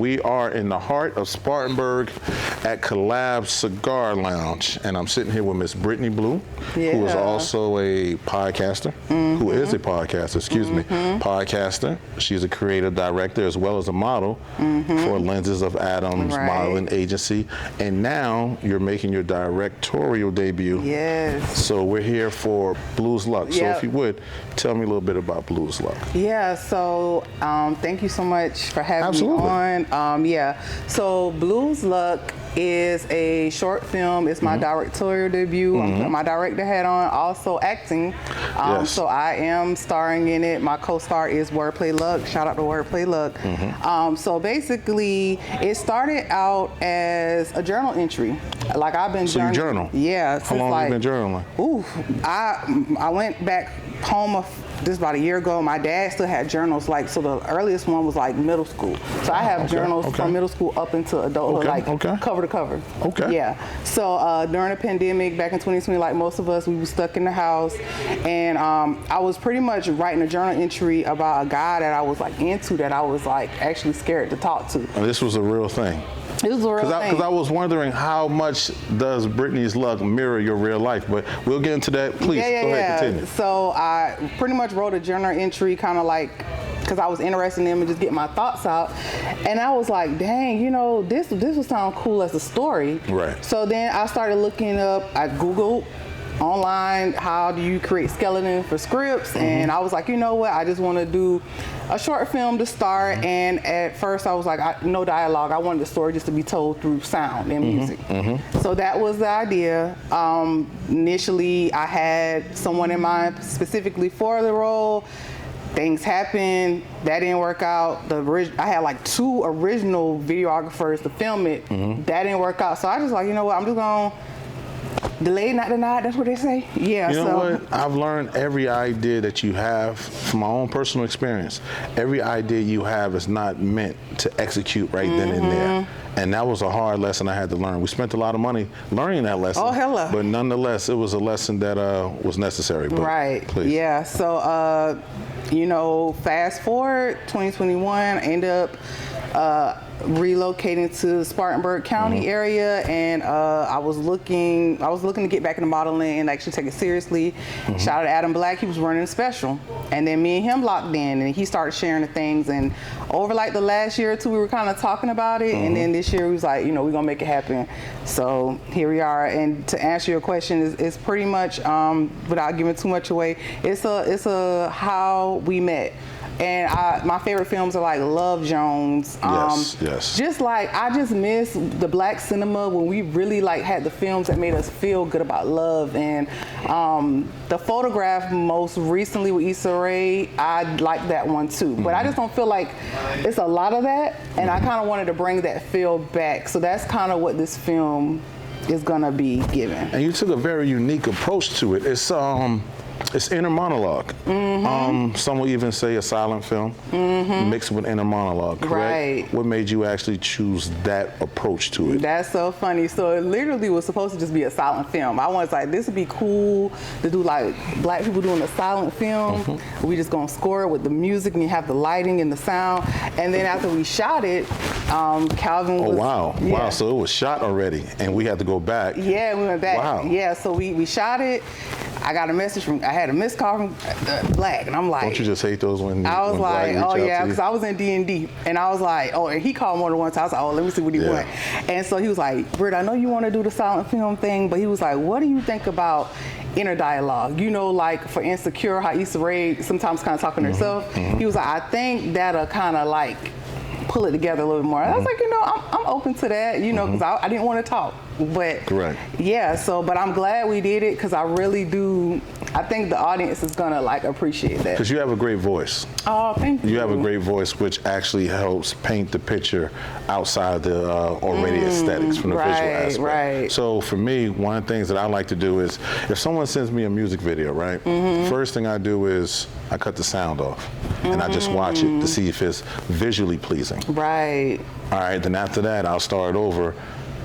We are in the heart of Spartanburg at Collabo Cigar Lounge, and I'm sitting here with Miss Brittany Bleu, who is also a podcaster, who is a podcaster, podcaster. She's a creative director as well as a model for Lenses of Adams modeling agency, and now you're making your directorial debut. Yes. So we're here for Bleu's Luck. So if you would, tell me a little bit about Bleu's Luck. Yeah, so thank you so much for having me on. So Bleu's Luck is a short film. It's my directorial debut. I'm putting my director hat on, also acting. So I am starring in it. My co-star is Wordplay Luck. Shout out to Wordplay Luck. So basically, it started out as a journal entry. Like I've been journaling. So you journal? Yeah. How long have you been journaling? Ooh, I went back home this about a year ago. My dad still had journals, like, so the earliest one was like middle school. So I have journals from middle school up into adulthood, like cover to cover. Yeah. So during the pandemic back in 2020, like most of us, we were stuck in the house, and I was pretty much writing a journal entry about a guy that I was like into, that I was like actually scared to talk to. And this was a real thing. It was a real thing. Because I was wondering how much does Brittany's luck mirror your real life, but we'll get into that. Please, go ahead, continue. So I pretty much wrote a journal entry, kind of like, because I was interested in them and just get my thoughts out. And I was like, dang, you know, this would sound cool as a story. Right. So then I started looking up, I Googled online, how do you create skeleton for scripts? And I was like, you know what, I just want to do a short film to start. And at first I was like, no dialogue. I wanted the story just to be told through sound and music. So that was the idea. Initially, I had someone in mind specifically for the role. Things happened, that didn't work out. I had like 2 original videographers to film it. That didn't work out. So I just like, you know what, I'm just gonna delay, not denied, that's what they say. Yeah. You know what? I've learned every idea that you have from my own personal experience. Every idea you have is not meant to execute right then and there. And that was a hard lesson I had to learn. We spent a lot of money learning that lesson. Oh, hella. But nonetheless, it was a lesson that was necessary. But please. Yeah. So, you know, fast forward 2021, I ended up relocating to the Spartanburg County area, and I was looking to get back into modeling and actually take it seriously. Shout out to Adam Black, he was running a special, and then me and him locked in, and he started sharing the things, and over like the last year or 2 we were kind of talking about it, and then this year we was like, you know, we're gonna make it happen. So here we are. And to answer your question, it's pretty much without giving too much away, it's a how we met. And my favorite films are like Love Jones. Just like, I just miss the black cinema when we really like had the films that made us feel good about love. And The Photograph most recently with Issa Rae, I like that one too. But I just don't feel like it's a lot of that. And I kind of wanted to bring that feel back. So that's kind of what this film is gonna be given. And you took a very unique approach to it. It's inner monologue. Some will even say a silent film mixed with inner monologue, correct? Right. What made you actually choose that approach to it? That's so funny. So it literally was supposed to just be a silent film. I was like, this would be cool to do like black people doing a silent film. We just gonna score it with the music and you have the lighting and the sound. And then after we shot it, Calvin was— Wow, so it was shot already and we had to go back. Yeah, we went back. Wow. Yeah, so we shot it. I got a message I had a missed call from Black, and I'm like— Don't you just hate those when I was like, oh yeah, because you? I was in D&D, and I was like, oh, and he called more than once. I was like, oh, let me see what he want. And so he was like, Britt, I know you want to do the silent film thing, but he was like, what do you think about inner dialogue? You know, like for Insecure, how Issa Rae sometimes kind of talking to herself. He was like, I think that'll kind of like pull it together a little bit more. I was like, you know, I'm open to that, you know, because I didn't want to talk. But yeah, so, but I'm glad we did it, because I really do, I think the audience is gonna like appreciate that. Because you have a great voice. Oh, thank you. You have a great voice, which actually helps paint the picture outside the already aesthetics from the visual aspect. So for me, one of the things that I like to do is, if someone sends me a music video, right, first thing I do is I cut the sound off and I just watch it to see if it's visually pleasing. All right, then after that, I'll start over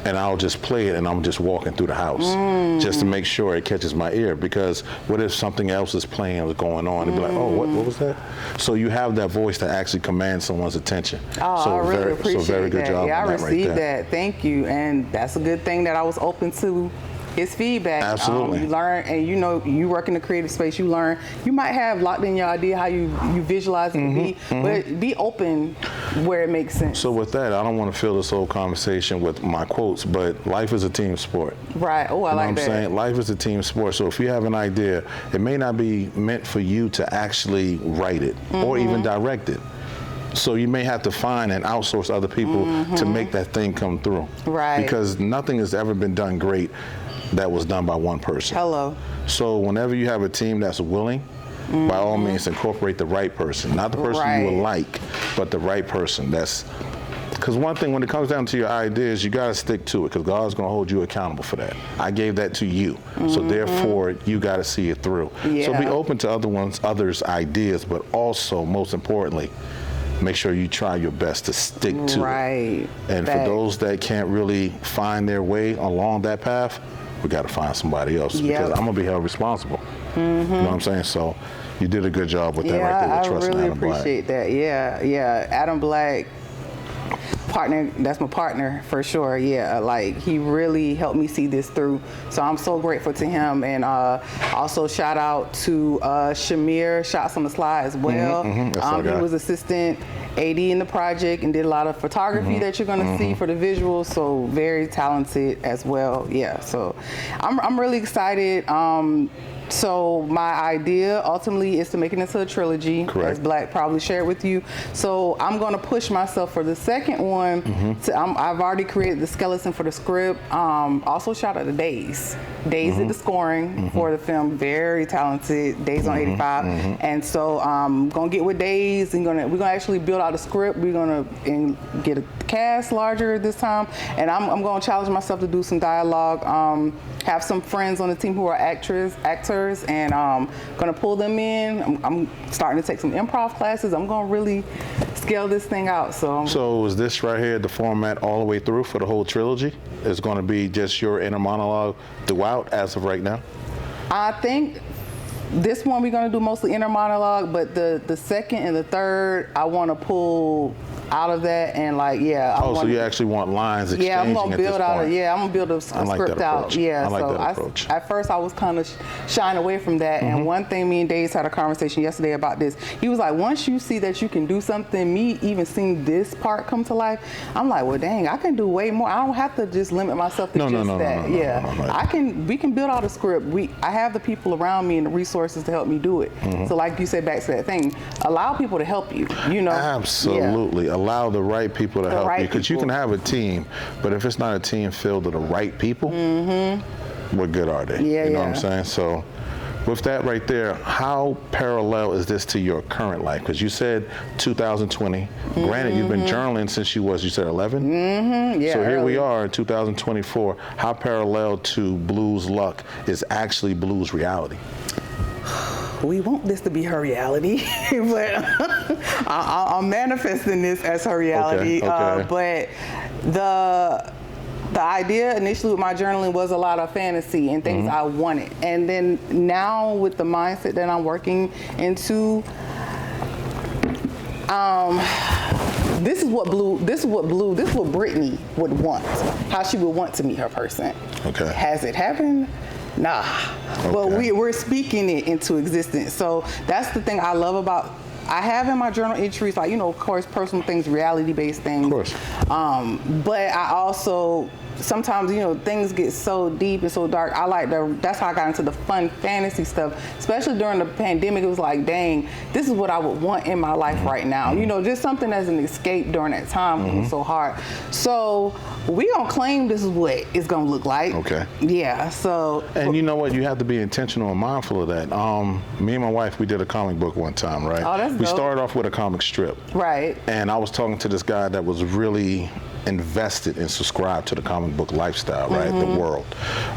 and I'll just play it, and I'm just walking through the house just to make sure it catches my ear. Because what if something else is playing or going on? And be like, oh, what was that? So you have that voice to actually command someone's attention. Oh, so I really appreciate very good that. job Yeah, on I that right received there. that. Thank you, and that's a good thing that I was open to his feedback. Absolutely. You learn, and you know, you work in the creative space, you learn. You might have locked in your idea how you visualize it to be, but be open where it makes sense. So with that, I don't want to fill this whole conversation with my quotes, but life is a team sport. Right. Oh, I You know like what I'm that. saying? Life is a team sport. So if you have an idea, it may not be meant for you to actually write it or even direct it. So you may have to find and outsource other people to make that thing come through. Right. Because nothing has ever been done great that was done by one person. Hello. So whenever you have a team that's willing, by all means incorporate the right person. Not the person you would like, but the right person. Because one thing, when it comes down to your ideas, you got to stick to it, because God's going to hold you accountable for that. I gave that to you, so therefore you got to see it through. Yeah. So be open to others' ideas, but also, most importantly, make sure you try your best to stick to it. Right. And for those that can't really find their way along that path, we got to find somebody else, because I'm going to be held responsible. You know what I'm saying? So you did a good job with that right there, with trusting really Adam Black. appreciate that. Yeah. Adam Black, partner, that's my partner for sure. Yeah, like he really helped me see this through. So I'm so grateful to him. And also shout out to Shamir, Shots on the Slide as well. He was assistant AD in the project and did a lot of photography that you're gonna see for the visuals. So very talented as well. Yeah, so I'm really excited. So my idea ultimately is to make it into a trilogy, as Black probably shared with you. So I'm going to push myself for the second one. I've already created the skeleton for the script. Also shout out to Days. Days did the scoring for the film. Very talented. Days on 85. And so I'm going to get with Days and we're going to actually build out a script. We're going to get a cast larger this time. And I'm going to challenge myself to do some dialogue. Have some friends on the team who are actors, and gonna pull them in. I'm starting to take some improv classes. I'm gonna really scale this thing out. So is this right here the format all the way through for the whole trilogy? It's gonna be just your inner monologue throughout as of right now? I think this one we're gonna do mostly inner monologue, but the second and the third I want to pull out of that and so you actually want lines exchanging I'm gonna build I'm gonna build a script out. I like that approach. At first I was kind of shying away from that, and one thing me and Dave had a conversation yesterday about this. He was like, once you see that you can do something, me even seeing this part come to life, I'm like, well dang, I can do way more. I don't have to just limit myself to that. We can build out a script. I have the people around me and the resources to help me do it. So like you said, back to that thing, allow people to help you, Absolutely. Allow the right people to help you, because you can have a team, but if it's not a team filled with the right people, what good are they? You know what I'm saying? So with that right there, how parallel is this to your current life? Because you said 2020. Granted, you've been journaling since you said 11? So here we are in 2024. How parallel to Blue's luck is actually Blue's reality? We want this to be her reality, but I'm manifesting this as her reality. But the idea initially with my journaling was a lot of fantasy and things I wanted. And then now with the mindset that I'm working into, this is what Brittany would want, how she would want to meet her person. Okay. Has it happened? Nah, but we're speaking it into existence. So that's the thing I love about, I have in my journal entries, like, of course, personal things, reality-based things. Of course. But I also, sometimes, things get so deep and so dark. That's how I got into the fun fantasy stuff, especially during the pandemic. It was like, dang, this is what I would want in my life right now. Just something as an escape during that time. It was so hard. So we gonna claim this is what it's gonna look like. Okay. Yeah, so. And you know what, you have to be intentional and mindful of that. Me and my wife, we did a comic book one time, right? Oh, that's dope. We started off with a comic strip. Right. And I was talking to this guy that was really invested and subscribed to the comic book lifestyle, right? The world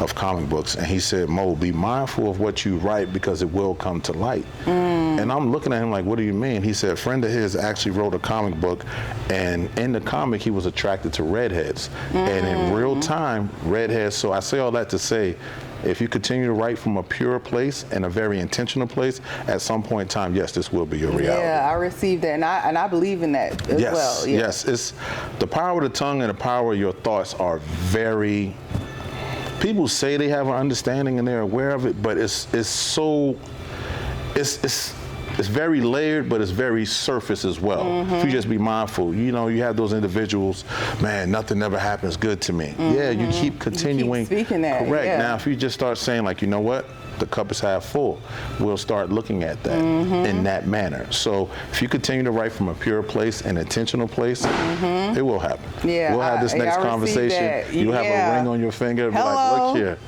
of comic books. And he said, Mo, be mindful of what you write because it will come to light. And I'm looking at him like, what do you mean? He said, a friend of his actually wrote a comic book, and in the comic, he was attracted to redheads. And in real time, redheads, so I say all that to say, if you continue to write from a pure place and a very intentional place, at some point in time, yes, this will be your reality. Yeah, I received that, and I believe in that as well. Yeah. Yes, it's the power of the tongue and the power of your thoughts are very. People say they have an understanding and they're aware of it, but it's very layered, but it's very surface as well. If you just be mindful, you know, you have those individuals, man, nothing ever happens good to me. Yeah, you keep continuing. You keep speaking that. Correct. Yeah. Now, if you just start saying, like, you know what? The cup is half full. We'll start looking at that in that manner. So if you continue to write from a pure place, an intentional place, it will happen. Yeah, we'll have this next conversation. You'll have a ring on your finger and be like, look here.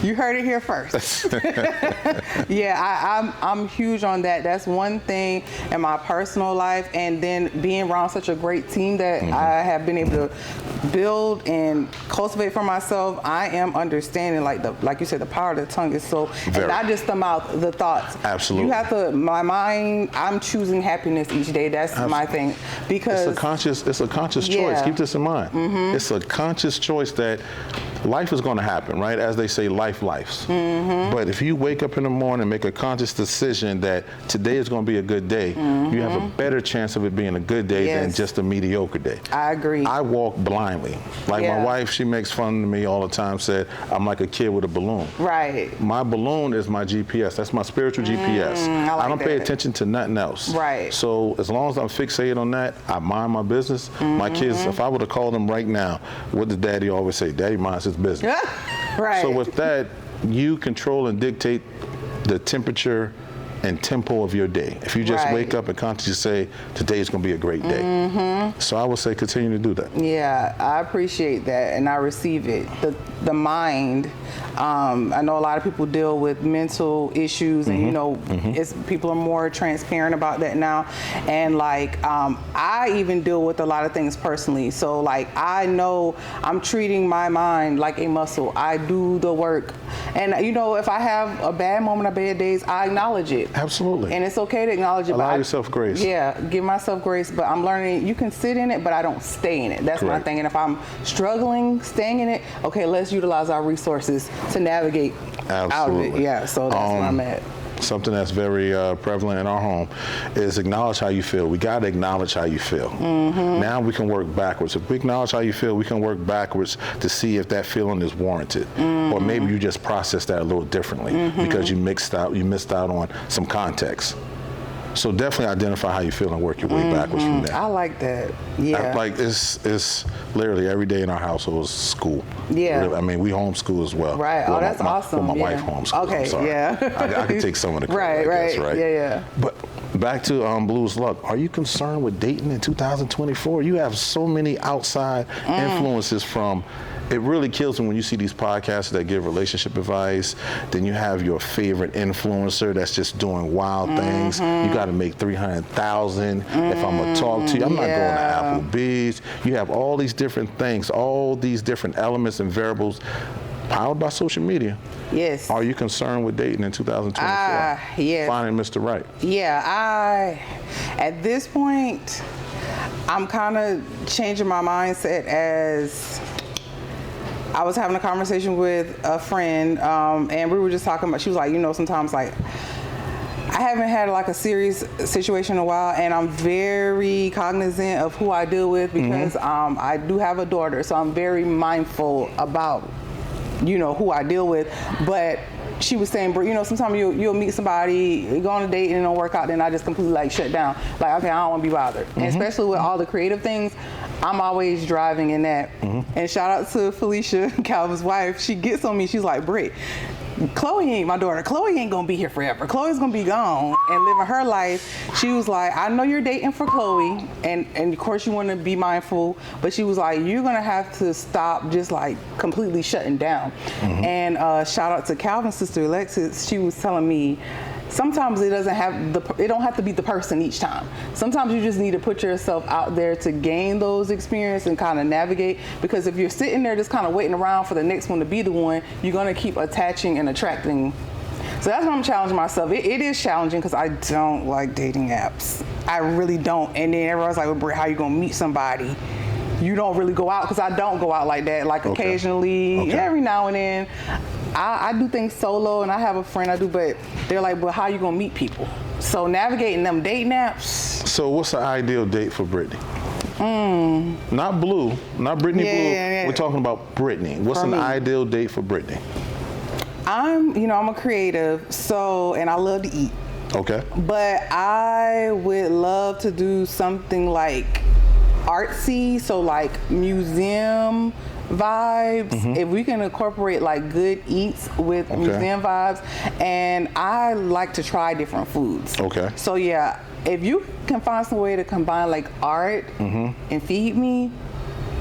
You heard it here first. Yeah, I'm huge on that. That's one thing in my personal life, and then being around such a great team that I have been able to build and cultivate for myself. I am understanding, like you said, the power of the tongue is so, and not just the mouth, the thoughts. Absolutely. You have to, my mind, I'm choosing happiness each day. That's my thing. Because it's a conscious choice. Keep this in mind. It's a conscious choice that life is going to happen, right? As they say, life lives. But if you wake up in the morning and make a conscious decision that today is going to be a good day, you have a better chance of it being a good day than just a mediocre day. I agree. I walk blindly. Like my wife, she makes fun of me all the time, said I'm like a kid with a balloon. Right. My balloon is my GPS. That's my spiritual GPS. I don't pay attention to nothing else. Right. So as long as I'm fixated on that, I mind my business. My kids, if I were to call them right now, what does Daddy always say? Daddy minds his business. Right. So with that, you control and dictate the temperature and tempo of your day. If you just wake up and consciously say, today is going to be a great day. So I would say continue to do that. Yeah, I appreciate that, and I receive it. The mind, I know a lot of people deal with mental issues, and you know, people are more transparent about that now. And like, I even deal with a lot of things personally. So like, I know I'm treating my mind like a muscle. I do the work. And you know, if I have a bad moment or bad days, I acknowledge it. Absolutely. And it's okay to acknowledge it. Allow yourself grace. Yeah, give myself grace, but I'm learning you can sit in it, but I don't stay in it. That's my thing. And if I'm struggling, staying in it, okay, let's utilize our resources to navigate out of it. Yeah, so that's where I'm at. Something that's very prevalent in our home is acknowledge how you feel. We got to acknowledge how you feel. Now we can work backwards. If we acknowledge how you feel, we can work backwards to see if that feeling is warranted. Or maybe you just process that a little differently because you missed out on some context. So definitely identify how you feel and work your way backwards from there. I like that. Yeah. Like it's literally every day in our household is school. Yeah. Really, I mean, we homeschool as well. Right. Well, that's awesome. Well, my wife homeschools. Okay. I'm sorry. Yeah. I can take some of the credit. Right. Yeah. But back to Blue's Luck. Are you concerned with dating in 2024? You have so many outside influences from. It really kills me when you see these podcasts that give relationship advice. Then you have your favorite influencer that's just doing wild things. You got to make $300,000 if I'm gonna talk to you. I'm not going to Applebee's. You have all these different things, all these different elements and variables powered by social media. Yes. Are you concerned with dating in 2024? Yes. Finding Mr. Right. Yeah, at this point, I'm kind of changing my mindset as I was having a conversation with a friend, and we were just talking about, she was like, you know, sometimes like, I haven't had like a serious situation in a while, and I'm very cognizant of who I deal with because I do have a daughter, so I'm very mindful about, you know, who I deal with. But she was saying, you know, sometimes you'll meet somebody, you go on a date and it don't work out, then I just completely like shut down. Like, okay, I don't want to be bothered. And especially with all the creative things, I'm always driving in that. And shout out to Felicia, Calvin's wife. She gets on me. She's like, Britt, Chloe ain't my daughter. Chloe ain't gonna be here forever. Chloe's gonna be gone and living her life. She was like, I know you're dating for Chloe, and of course you want to be mindful, but she was like, you're gonna have to stop just like completely shutting down. And shout out to Calvin's sister Alexis. She was telling me, sometimes it don't have to be the person each time. Sometimes you just need to put yourself out there to gain those experience and kind of navigate, because if you're sitting there just kind of waiting around for the next one to be the one, you're going to keep attaching and attracting. So that's why I'm challenging myself. It is challenging because I don't like dating apps. I really don't. And then everyone's like, well, Britt, how you going to meet somebody? You don't really go out, because I don't go out like that. Like occasionally, every now and then, I do things solo, and I have a friend I do, but they're like, well, how you going to meet people? So navigating them dating apps. So what's the ideal date for Brittany? Not Blue, not Brittany Blue. Yeah. We're talking about Brittany. What's an ideal date for Brittany? I'm a creative, and I love to eat. Okay. But I would love to do something like artsy, so like museum vibes. If we can incorporate like good eats with museum vibes, and I like to try different foods. Okay. So yeah, if you can find some way to combine like art and feed me,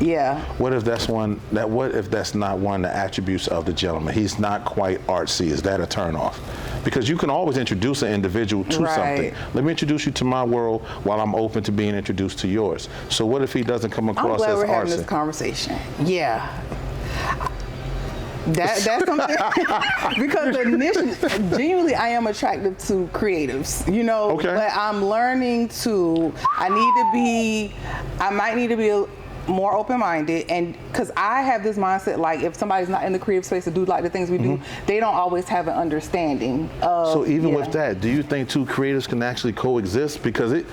yeah. What if that's not one of the attributes of the gentleman? He's not quite artsy. Is that a turnoff? Because you can always introduce an individual to something. Let me introduce you to my world while I'm open to being introduced to yours. So what if he doesn't come across as artsy? I'm glad we're having this conversation. Yeah. That's something, because initially, genuinely, I am attracted to creatives, but I'm learning I might need to be more open-minded, and because I have this mindset, like if somebody's not in the creative space to do like the things we do, they don't always have an understanding of. So even with that, do you think two creatives can actually coexist? Because it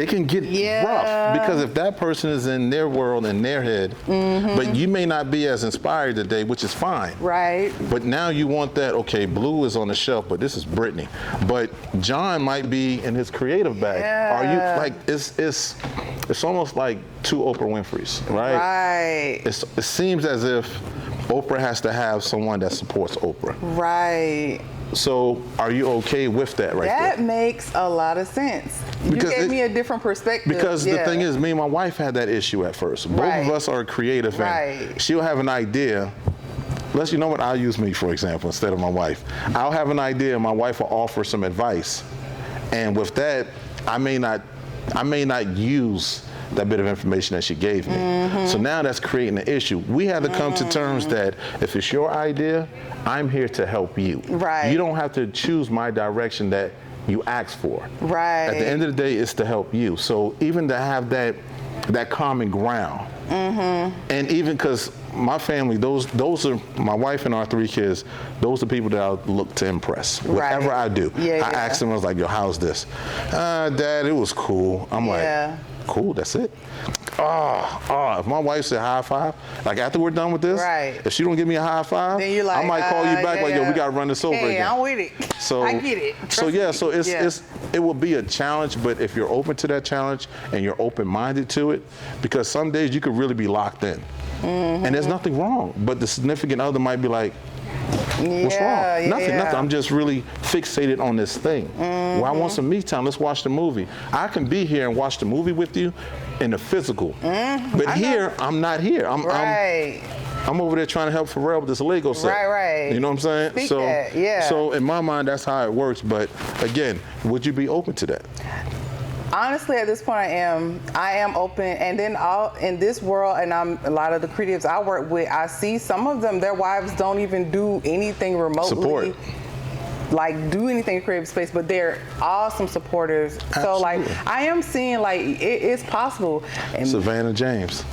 can get rough, because if that person is in their world, in their head, but you may not be as inspired today, which is fine. Right. But now you want that, okay, Blue is on the shelf, but this is Brittany. But John might be in his creative bag. Are you like, it's almost like two Oprah Winfreys, right? Right. It seems as if Oprah has to have someone that supports Oprah. Right. So are you okay with that there? That makes a lot of sense. Because you gave me a different perspective. Because the thing is, me and my wife had that issue at first. Both of us are creative, and she'll have an idea. You know what, I'll use me, for example, instead of my wife. I'll have an idea, and my wife will offer some advice. And with that, I may not use that bit of information that she gave me. So now that's creating an issue. We had to come to terms that if it's your idea, I'm here to help you. Right. You don't have to choose my direction that you asked for. Right. At the end of the day, it's to help you. So even to have that common ground, and even because my family, those are my wife and our 3 kids. Those are people that I look to impress. Whatever I do, I ask them, I was like, "Yo, how's this?" Dad, it was cool. I'm like, cool, that's it. If my wife said high five, like after we're done with this, if she don't give me a high five, then I might call you back like, yo, we gotta run this over again. I'm with it. So I get it. It will be a challenge, but if you're open to that challenge and you're open-minded to it, because some days you could really be locked in. And there's nothing wrong, but the significant other might be like, what's wrong? Nothing. I'm just really fixated on this thing. Well, I want some me time. Let's watch the movie. I can be here and watch the movie with you in the physical, but I'm not here. I'm over there trying to help Pharrell with this Lego set. Right. You know what I'm saying? So in my mind, that's how it works. But again, would you be open to that? Honestly, at this point, I am open, and then in this world, and a lot of the creatives I work with, I see some of them, their wives don't even do anything remotely. Like do anything in creative space, but they're awesome supporters. Absolutely. So like I am seeing like it's possible. And Savannah James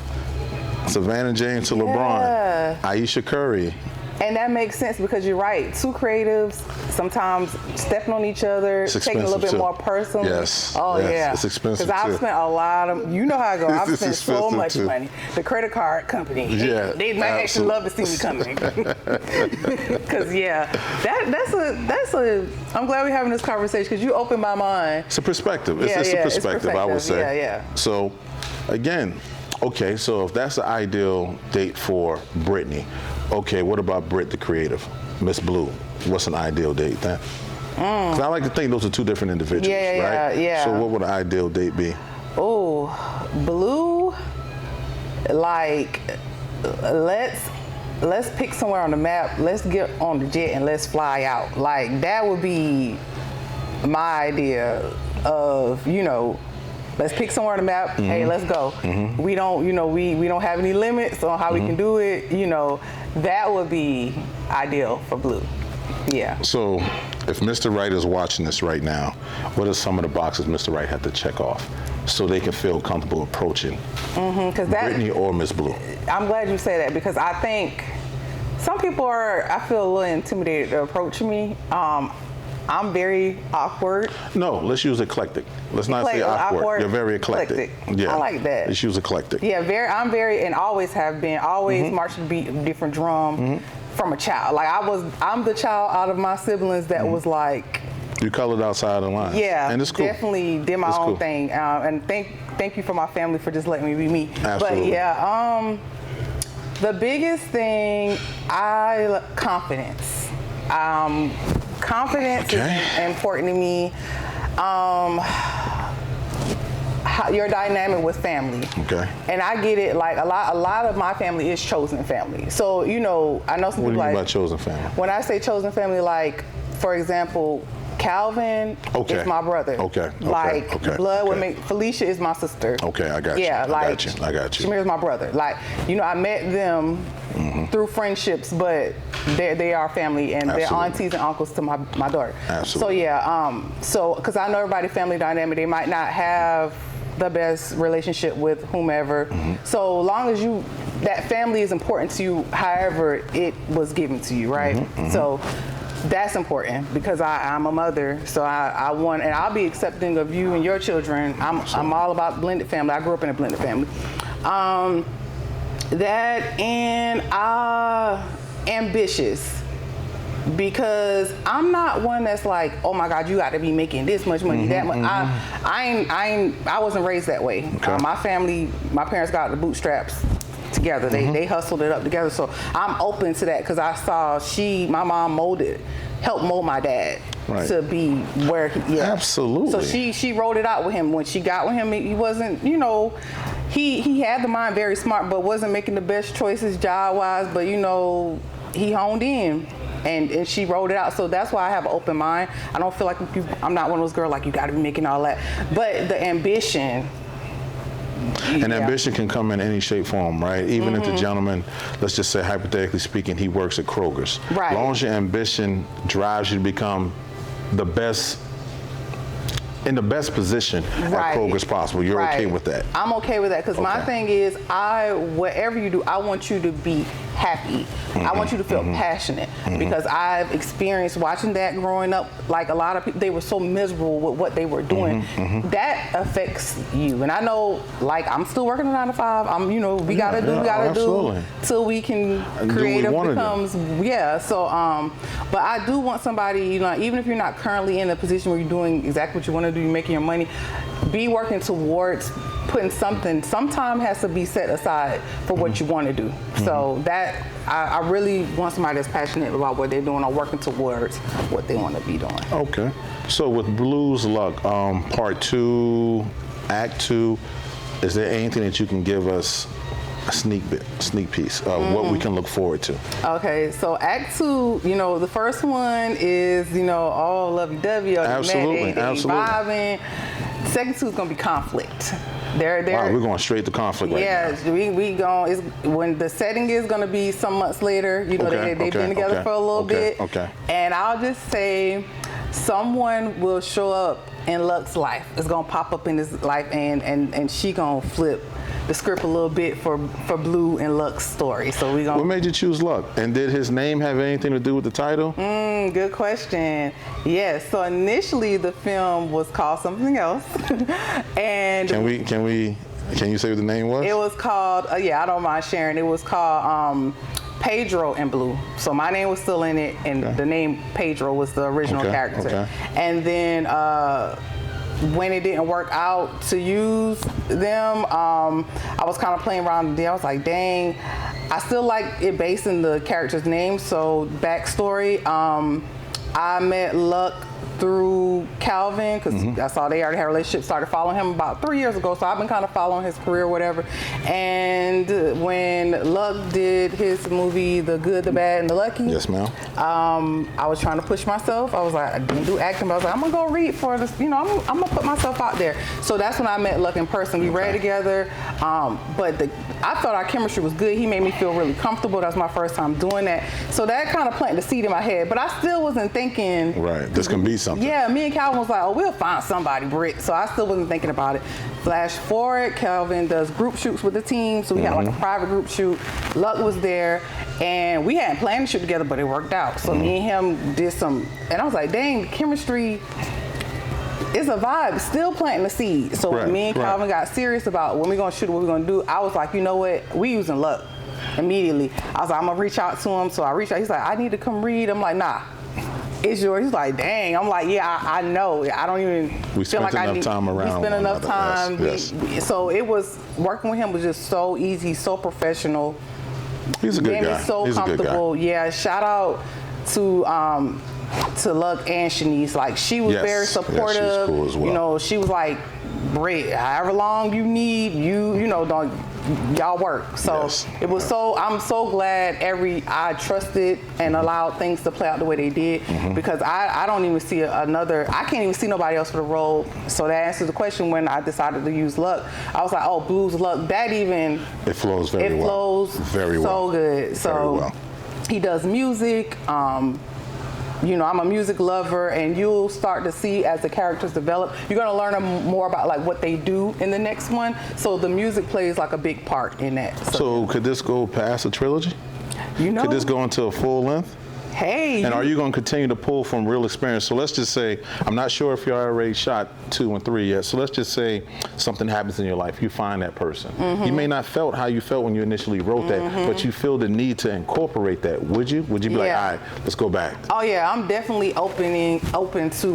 to LeBron, Aisha Curry. And that makes sense, because you're right. Two creatives sometimes stepping on each other, taking a little bit more personal. Yes. It's expensive. Because I've spent a lot of, you know how I go. I've spent so much money. The credit card company, they might actually love to see me coming. Because that's a. I'm glad we're having this conversation, because you opened my mind. It's a perspective. It's a perspective, I would say. So, again. Okay, so if that's the ideal date for Brittany, okay, what about Britt, the creative, Miss Blue? What's an ideal date then? Because I like to think those are two different individuals, right? Yeah. So what would an ideal date be? Oh, Blue, like, let's let's pick somewhere on the map. Let's get on the jet and let's fly out. Like that would be my idea of, you know, let's pick somewhere on the map. Hey, let's go. We don't, you know, we don't have any limits on how we can do it. You know, that would be ideal for Bleu. Yeah. So, if Mr. Wright is watching this right now, what are some of the boxes Mr. Wright had to check off so they can feel comfortable approaching Brittany or Miss Bleu? I'm glad you say that, because I think some people are, I feel a little intimidated to approach me. I'm very awkward. No, let's use eclectic. Let's not say awkward. You're very eclectic. Yeah, I like that. Let's use eclectic. Yeah, I'm very, and always have been, always marched to beat a different drum from a child. Like I'm the child out of my siblings that was like. You colored outside the line. Yeah, and it's cool. Definitely did my own thing. And thank you for my family for just letting me be me. Absolutely. But yeah, the biggest thing, confidence. Confidence is important to me. Your dynamic with family. Okay. And I get it. Like a lot of my family is chosen family. So you know, I know some people like. What do you mean by chosen family? When I say chosen family, like for example, Calvin is my brother. Blood would make Felicia is my sister. Okay, I got you. Yeah, I got you. Shamir is my brother. Like, you know, I met them through friendships, but they are family, and they're aunties and uncles to my daughter. Absolutely. So yeah, because I know everybody's family dynamic, they might not have the best relationship with whomever. So long as that family is important to you, however it was given to you, right? So that's important, because I'm a mother, so I want, and I'll be accepting of you and your children. I'm all about blended family. I grew up in a blended family. That and ambitious, because I'm not one that's like, oh my God, you got to be making this much money, that much. I wasn't raised that way. My family, my parents got the bootstraps together. They hustled it up together. So I'm open to that, because I saw my mom helped mold my dad to be where he. Yeah. Absolutely. So she wrote it out with him. When she got with him, he wasn't, you know, he had the mind, very smart, but wasn't making the best choices job wise. But you know, he honed in. And she wrote it out. So that's why I have an open mind. I don't feel like I'm not one of those girls like you got to be making all that. But the ambition. And ambition can come in any shape, form, right? Even if the gentleman, let's just say hypothetically speaking, he works at Kroger's. Right. As long as your ambition drives you to become the best, in the best position at Kroger's possible, you're okay with that? I'm okay with that, because my thing is, whatever you do, I want you to be happy. I want you to feel passionate, because I've experienced watching that growing up. Like a lot of people, they were so miserable with what they were doing. That affects you. And I know, like, I'm still working a 9 to 5. We gotta do till we can create becomes So but I do want somebody, you know, even if you're not currently in a position where you're doing exactly what you want to do, you're making your money, be working towards putting something, some time has to be set aside for what you want to do. So that, I really want somebody that's passionate about what they're doing, or working towards what they want to be doing. Okay. So with Blue's Luck, part 2, act 2, is there anything that you can give us a sneak piece of what we can look forward to? Okay, so act 2, you know, the first one is, you know, all lovey-dovey, absolutely, vibing. Second 2 is gonna be conflict. Wow, we're going straight to conflict right now. Yeah, we going. When the setting is going to be some months later. You know, they've been together for a little bit. And I'll just say, someone will show up in Luck's life. It's going to pop up in his life, and she going to flip the script a little bit for Bleu and Luck's story. So we gonna. What made you choose Luck? And did his name have anything to do with the title? Good question. Yes. So initially the film was called something else, and can you say what the name was? It was called. I don't mind sharing. It was called Pedro and Bleu. So my name was still in it, and the name Pedro was the original character. And then when it didn't work out to use them, I was kind of playing around. I was like, dang, I still like it based in the character's name. So backstory, I met Luck through Calvin, because I saw they already had a relationship, started following him about 3 years ago, so I've been kind of following his career, whatever. And when Luck did his movie, The Good, the Bad, and the Lucky, Yes, ma'am. I was trying to push myself. I was like, I didn't do acting, but I was like, I'm gonna go read for this, you know, I'm gonna put myself out there. So that's when I met Luck in person. We read together, but I thought our chemistry was good. He made me feel really comfortable. That was my first time doing that. So that kind of planted the seed in my head, but I still wasn't thinking. Right, this can be something. Yeah, me and Calvin was like, oh, we'll find somebody, Britt. So I still wasn't thinking about it. Flash forward, Calvin does group shoots with the team. So we had like a private group shoot. Luck was there, and we hadn't planned to shoot together, but it worked out. So me and him did some, and I was like, dang, chemistry is a vibe, still planting the seed. So when me and Calvin got serious about when we're gonna shoot, what we're gonna do, I was like, you know what, we using Luck immediately. I was like, I'm gonna reach out to him. So I reached out, he's like, I need to come read. I'm like, nah, it's yours. He's like, dang. I'm like, yeah, I know. I don't even feel like I need. We spent enough time. Yes. So it was, working with him was just so easy, so professional. He's a good guy. So comfortable. Yeah, shout out to Luck and Shanice. Like, she was very supportive. Yeah, she's cool as well. You know, she was like, Britt, however long you need, you know, don't, y'all work. So it was so, I'm so glad I trusted and allowed things to play out the way they did, because I don't even see I can't even see nobody else for the role. So that answers the question. When I decided to use Luck, I was like, oh, Blue's Luck, that even. It flows very well. It flows very well. So good. So very well. He does music. You know, I'm a music lover, and you'll start to see as the characters develop, you're gonna learn more about like what they do in the next one. So the music plays like a big part in that. So could this go past a trilogy? You know, could this go into a full length? Hey. And are you going to continue to pull from real experience? So let's just say, I'm not sure if you already shot 2 and 3 yet. So let's just say something happens in your life. You find that person. You may not felt how you felt when you initially wrote that, but you feel the need to incorporate that. Would you? Would you be like, all right, let's go back? Oh yeah, I'm definitely open to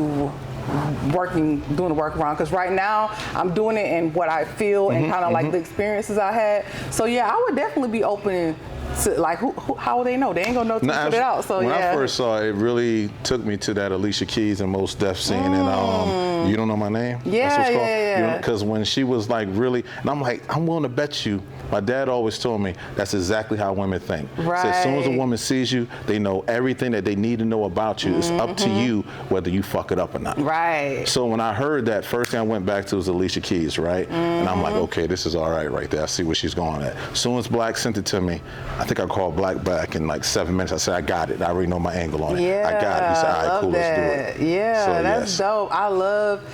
doing the workaround, because right now I'm doing it in what I feel and kind of like the experiences I had. So yeah, I would definitely be open to, like, how will they know? They ain't gonna know to put it out. So when I first saw it, it really took me to that Alicia Keys and Mos Def scene, and You Don't Know My Name. Yeah, that's what's called. yeah. Because when she was like really, and I'm like, I'm willing to bet you. My dad always told me that's exactly how women think. Right. So as soon as a woman sees you, they know everything that they need to know about you. It's up to you whether you fuck it up or not. Right. So when I heard that, first thing I went back to was Alicia Keys, right? And I'm like, okay, this is all right there. I see where she's going at. As soon as Black sent it to me, I think I called Black back in like 7 minutes. I said, I got it. I already know my angle on it. Yeah, I got it. He said, all right, cool, let's do it. Yeah, so, that's dope. I love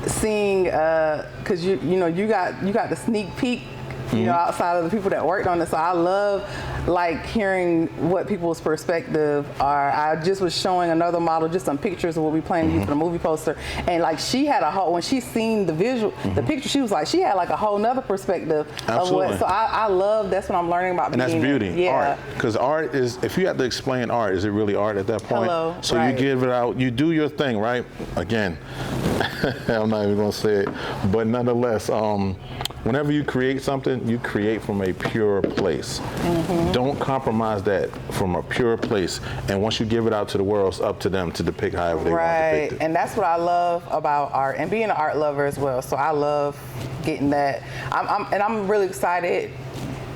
seeing, because you know, you got the sneak peek, you know, outside of the people that worked on it. So I love like hearing what people's perspective are. I just was showing another model just some pictures of what we plan to use for the movie poster, and like she had a whole, when she seen the visual, the picture, she was like, she had like a whole nother perspective of what. So I love, that's what I'm learning about. And that's beauty, art. Because art is, if you have to explain art, is it really art at that point? Hello, so you give it out, you do your thing, right? Again, I'm not even gonna say it, but nonetheless, whenever you create something, you create from a pure place. Don't compromise that, from a pure place. And once you give it out to the world, it's up to them to depict however they want to depict it. And that's what I love about art, and being an art lover as well. So I love getting that. I'm really excited.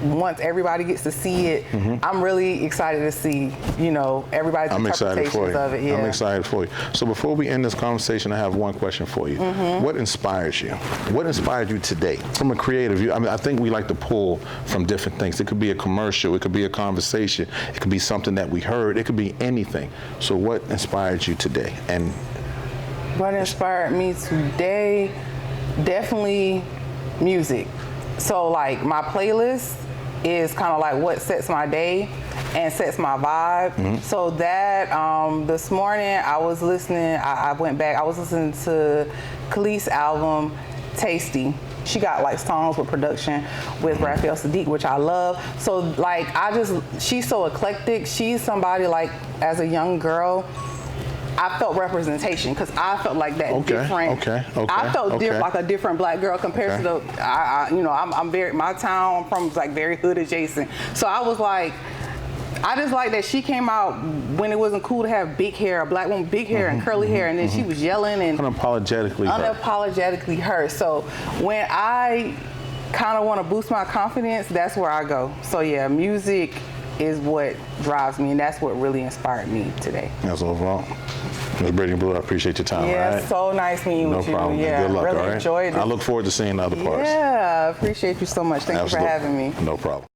Once everybody gets to see it, I'm really excited to see, you know, everybody's interpretations of it. Yeah. I'm excited for you. So before we end this conversation, I have one question for you. What inspires you? What inspired you today? From a creative view, I mean, I think we like to pull from different things. It could be a commercial, it could be a conversation, it could be something that we heard, it could be anything. So what inspired you today? And what inspired me today? Definitely music. So like my playlist is kind of like what sets my day and sets my vibe. So that this morning I was listening, I went back, I was listening to Khalees's album, Tasty. She got like songs with production with Raphael Sadiq, which I love. So like she's so eclectic. She's somebody like, as a young girl, I felt representation, because I felt like that different. I felt like a different black girl compared to the, you know, I'm very, my town, I'm from like very hood adjacent. So I was like, I just like that she came out when it wasn't cool to have big hair, a black woman, big hair and curly hair, and then she was yelling and unapologetically her. So when I kind of want to boost my confidence, that's where I go. So yeah, music is what drives me, and that's what really inspired me today. That's overall. Ms. Brittany Bleu, I appreciate your time. Yeah, all right? So nice meeting with you. No problem. Yeah, Good luck, really all right? enjoyed it. I look forward to seeing the other parts. Yeah, I appreciate you so much. Thank you for having me. No problem.